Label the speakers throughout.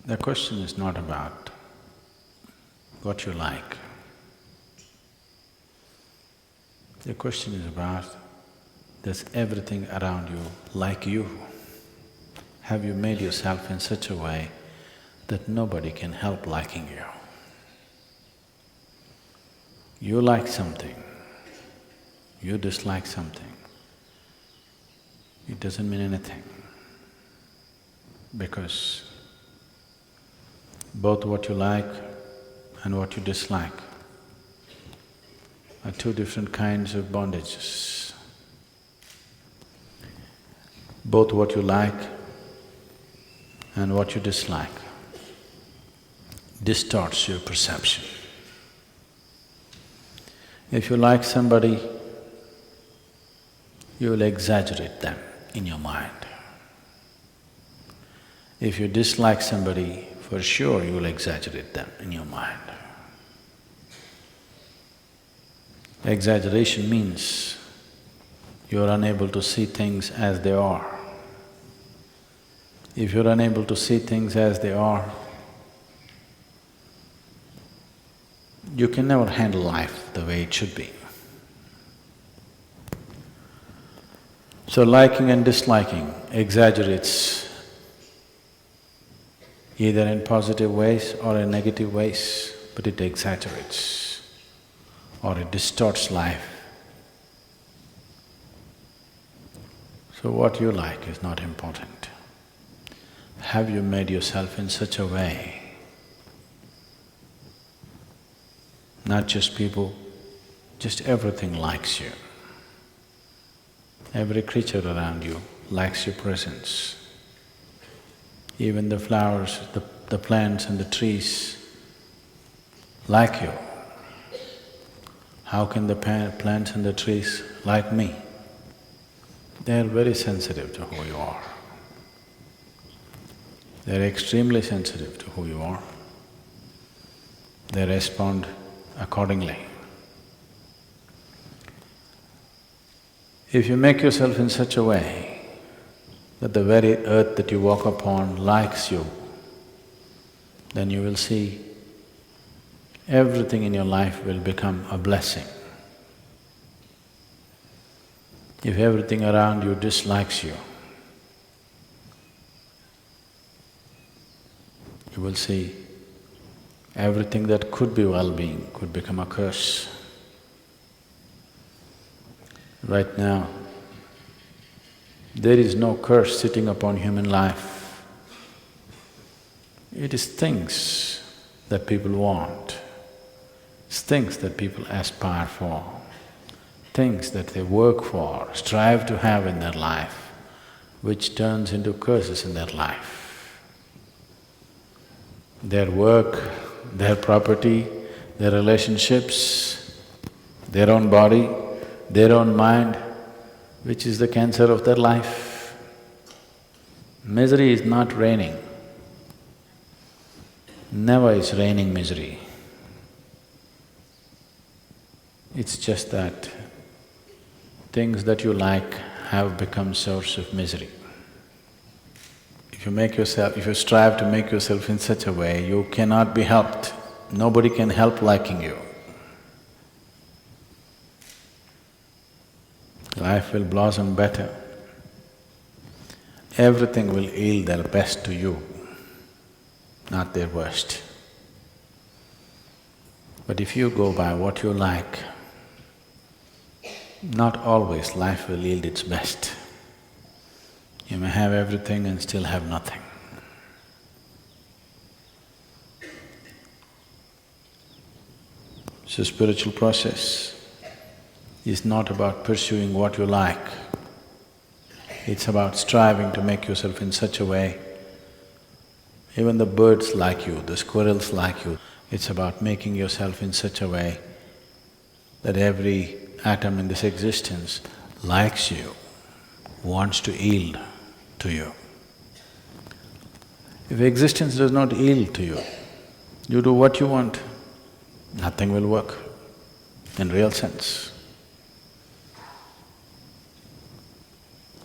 Speaker 1: The question is not about what you like. The question is about, does everything around you like you? Have you made yourself in such a way that nobody can help liking you? You like something, you dislike something, it doesn't mean anything, because both what you like and what you dislike are two different kinds of bondages. Both what you like and what you dislike distorts your perception. If you like somebody, you will exaggerate them in your mind. If you dislike somebody, for sure you will exaggerate them in your mind. Exaggeration means you are unable to see things as they are. If you're unable to see things as they are, you can never handle life the way it should be. So liking and disliking exaggerates either in positive ways or in negative ways, but it exaggerates or it distorts life. So what you like is not important. Have you made yourself in such a way, not just people, just everything likes you. Every creature around you likes your presence. Even the flowers, the plants and the trees like you. How can the plants and the trees like me? They are very sensitive to who you are. They are extremely sensitive to who you are. They respond accordingly. If you make yourself in such a way that the very earth that you walk upon likes you, then you will see everything in your life will become a blessing. If everything around you dislikes you, you will see everything that could be well-being could become a curse. Right now, there is no curse sitting upon human life. It is things that people want, it's things that people aspire for, things that they work for, strive to have in their life, which turns into curses in their life. Their work, their property, their relationships, their own body, their own mind, which is the cancer of their life. Misery is not reigning. Never is reigning misery. It's just that things that you like have become source of misery. If you strive to make yourself in such a way, you cannot be helped. Nobody can help liking you. Life will blossom better. Everything will yield their best to you, not their worst. But if you go by what you like, not always life will yield its best. You may have everything and still have nothing. So spiritual process is not about pursuing what you like, it's about striving to make yourself in such a way, even the birds like you, the squirrels like you, it's about making yourself in such a way that every atom in this existence likes you, wants to yield to you. If existence does not yield to you, you do what you want, nothing will work in real sense.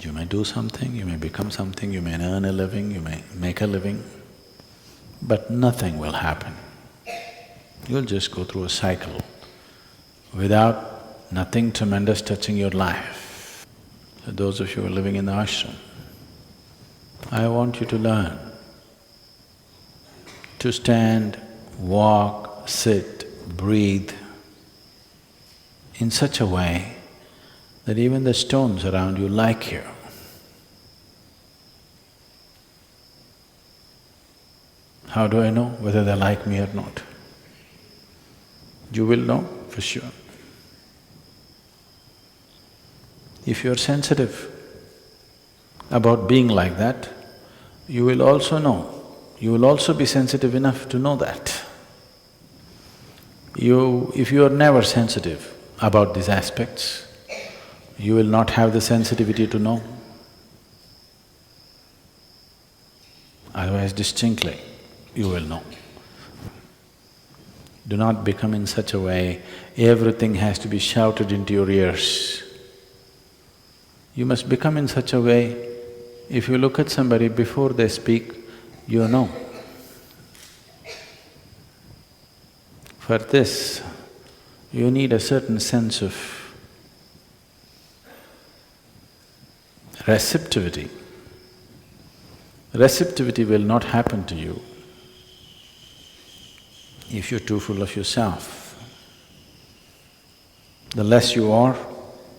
Speaker 1: You may do something, you may become something, you may earn a living, you may make a living, but nothing will happen. You'll just go through a cycle without nothing tremendous touching your life. So those of you who are living in the ashram, I want you to learn to stand, walk, sit, breathe in such a way that even the stones around you like you. How do I know whether they like me or not? You will know for sure. If you're sensitive about being like that, you will also know, you will also be sensitive enough to know that. If you are never sensitive about these aspects, you will not have the sensitivity to know. Otherwise, distinctly, you will know. Do not become in such a way, everything has to be shouted into your ears. You must become in such a way, if you look at somebody before they speak, you know. For this, you need a certain sense of receptivity. Receptivity will not happen to you if you're too full of yourself. The less you are,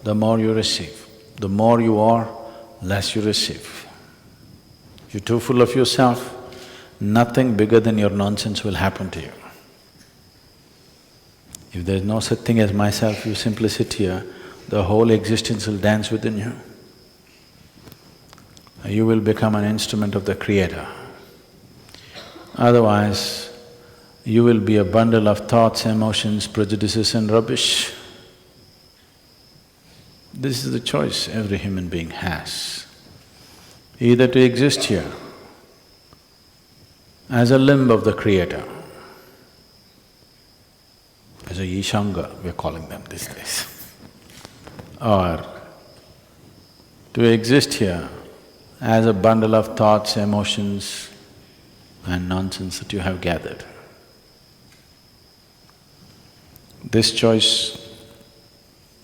Speaker 1: the more you receive. The more you are, less you receive. If you're too full of yourself, nothing bigger than your nonsense will happen to you. If there's no such thing as myself, you simply sit here, the whole existence will dance within you. You will become an instrument of the Creator. Otherwise, you will be a bundle of thoughts, emotions, prejudices and rubbish. This is the choice every human being has. Either to exist here as a limb of the Creator, as a Yishanga, we're calling them these days, or to exist here as a bundle of thoughts, emotions and nonsense that you have gathered. This choice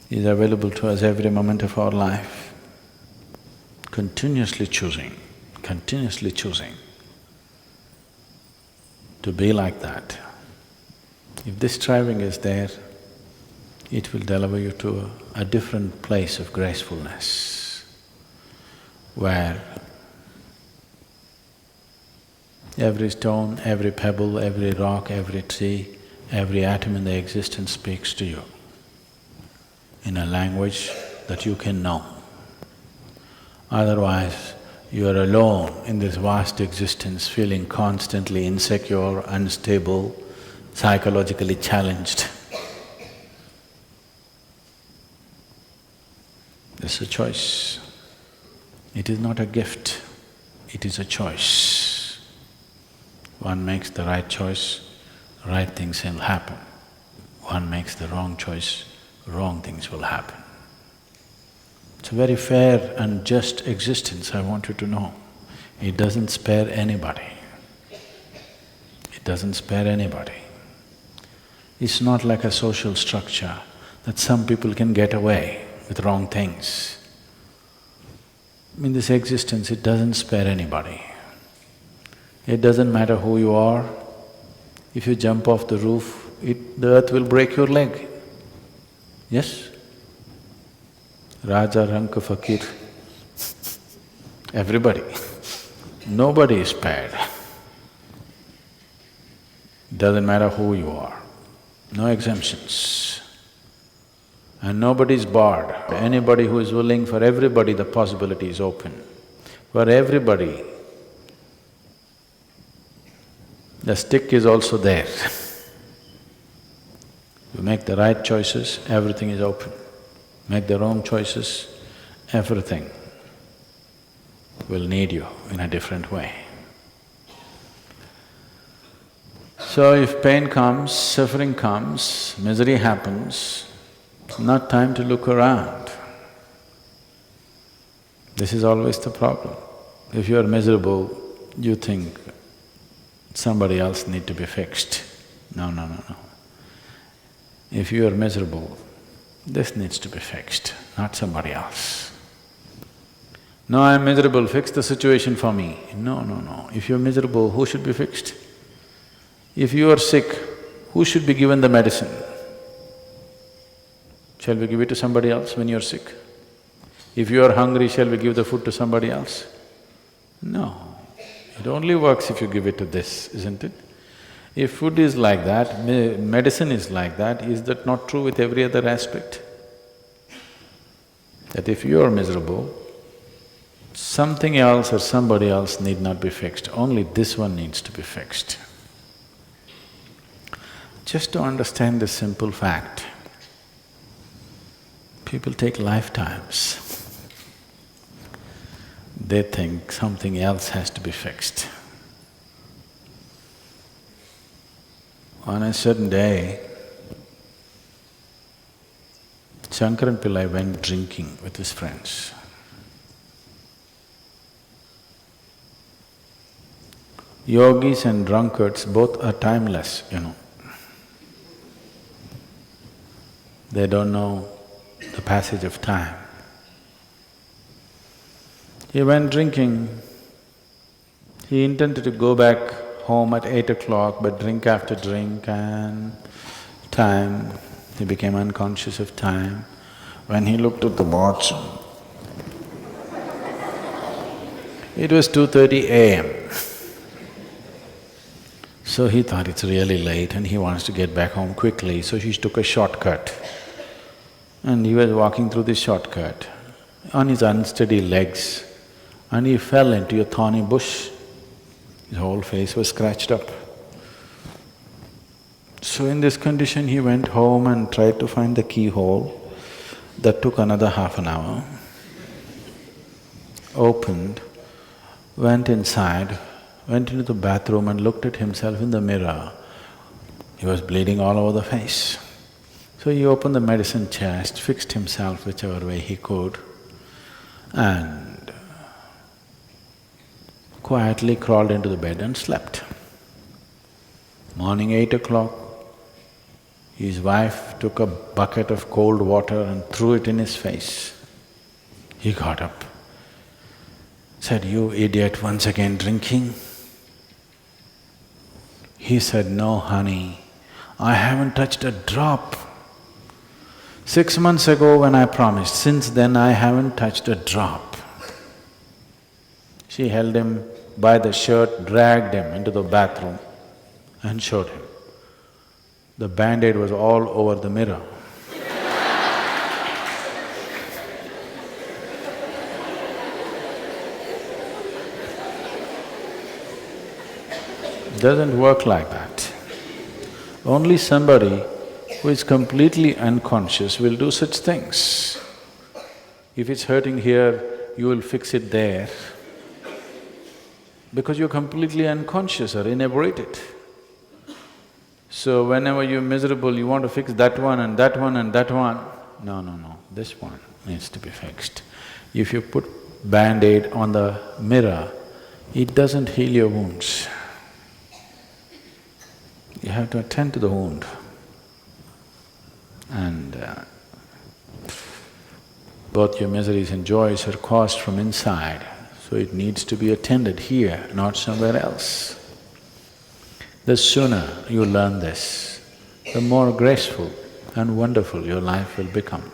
Speaker 1: is available to us every moment of our life, continuously choosing to be like that. If this striving is there, it will deliver you to a different place of gracefulness, where every stone, every pebble, every rock, every tree, every atom in the existence speaks to you in a language that you can know. Otherwise, you are alone in this vast existence, feeling constantly insecure, unstable, psychologically challenged. It's a choice. It is not a gift, it is a choice. One makes the right choice, right things will happen. One makes the wrong choice, wrong things will happen. It's a very fair and just existence, I want you to know. It doesn't spare anybody. It doesn't spare anybody. It's not like a social structure that some people can get away with wrong things. In this existence, it doesn't spare anybody. It doesn't matter who you are. If you jump off the roof, the earth will break your leg. Yes? Raja, Ranka, Fakir, everybody. Nobody is spared. Doesn't matter who you are, no exemptions. And nobody is barred. Anybody who is willing, for everybody the possibility is open. For everybody, the stick is also there. You make the right choices, everything is open. Make the wrong choices, everything will need you in a different way. So if pain comes, suffering comes, misery happens, it's not time to look around. This is always the problem. If you are miserable, you think somebody else need to be fixed. No, no, no, no. If you are miserable, this needs to be fixed, not somebody else. No, I'm miserable, fix the situation for me. No, no, no. If you're miserable, who should be fixed? If you are sick, who should be given the medicine? Shall we give it to somebody else when you're sick? If you are hungry, shall we give the food to somebody else? No. It only works if you give it to this, isn't it? If food is like that, medicine is like that, is that not true with every other aspect? That if you are miserable, something else or somebody else need not be fixed, only this one needs to be fixed. Just to understand this simple fact, people take lifetimes. They think something else has to be fixed. On a certain day, Shankaran Pillai went drinking with his friends. Yogis and drunkards both are timeless, you know. They don't know the passage of time. He went drinking. He intended to go back home at 8 o'clock, but drink after drink and time, he became unconscious of time. When he looked at the watch, it was 2:30 a.m. So he thought it's really late and he wants to get back home quickly, so he took a shortcut. And he was walking through this shortcut on his unsteady legs, and he fell into a thorny bush. His whole face was scratched up. So in this condition, he went home and tried to find the keyhole. That took another half an hour. Opened, went inside, went into the bathroom and looked at himself in the mirror. He was bleeding all over the face. So he opened the medicine chest, fixed himself whichever way he could, and quietly crawled into the bed and slept. Morning 8 o'clock, his wife took a bucket of cold water and threw it in his face. He got up, said, "You idiot, once again drinking?" He said, "No, honey, I haven't touched a drop. 6 months ago when I promised, since then I haven't touched a drop." She held him by the shirt, dragged him into the bathroom and showed him. The band-aid was all over the mirror. Doesn't work like that. Only somebody who is completely unconscious will do such things. If it's hurting here, you will fix it there, because you're completely unconscious or inebriated. So whenever you're miserable, you want to fix that one and that one and that one. No, no, no, this one needs to be fixed. If you put band-aid on the mirror, it doesn't heal your wounds. You have to attend to the wound. And both your miseries and joys are caused from inside, so it needs to be attended here, not somewhere else. The sooner you learn this, the more graceful and wonderful your life will become.